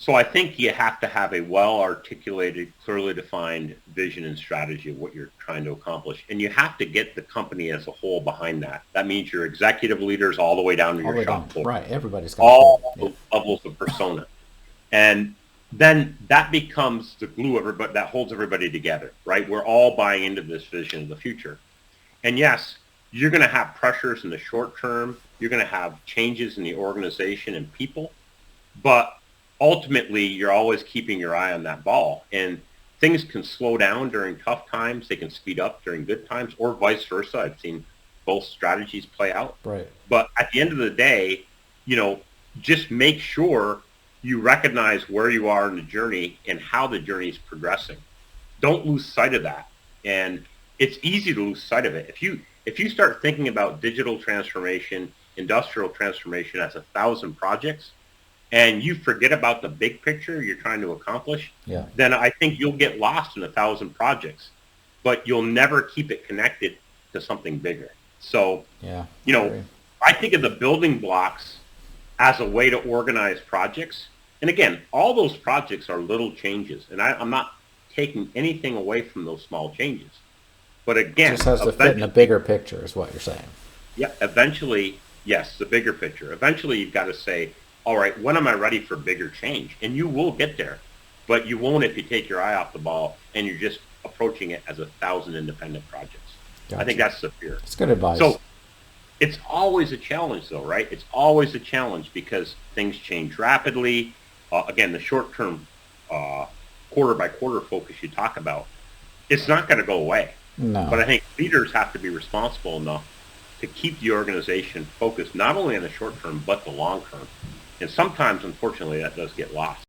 So I think you have to have a well-articulated, clearly defined vision and strategy of what you're trying to accomplish. And you have to get the company as a whole behind that. That means your executive leaders all the way down to All the your way down. shop floor, Right. Everybody's got to fit. all Yeah. the levels of persona. And then that becomes the glue everybody that holds everybody together, right? We're all buying into this vision of the future. And yes, you're going to have pressures in the short term. You're going to have changes in the organization and people, but ultimately you're always keeping your eye on that ball. And things can slow down during tough times. They can speed up during good times, or vice versa. I've seen both strategies play out. Right. But at the end of the day, you know, just make sure you recognize where you are in the journey and how the journey is progressing. Don't lose sight of that. And it's easy to lose sight of it. If you start thinking about digital transformation, industrial transformation as 1,000 projects, and you forget about the big picture you're trying to accomplish, Yeah. then I think you'll get lost in 1,000 projects, but you'll never keep it connected to something bigger. So, Yeah. you I know, agree. I think of the building blocks as a way to organize projects. And again, all those projects are little changes, and I'm not taking anything away from those small changes. But Just again, has to fit in a eventually, bigger picture, is what you're saying. yeah, eventually, yes, the bigger picture. Eventually, you've got to say, all right, when am I ready for bigger change? And you will get there, but you won't if you take your eye off the ball and you're just approaching it as 1,000 independent projects. I think Gotcha. that's the fear. It's good advice. So it's always a challenge, though, right? It's always a challenge because things change rapidly. Again, the short-term uh, quarter-by-quarter focus you talk about, it's not going to go away. But No. I think leaders have to be responsible enough to keep the organization focused not only on the short term but the long term. And sometimes, unfortunately, that does get lost.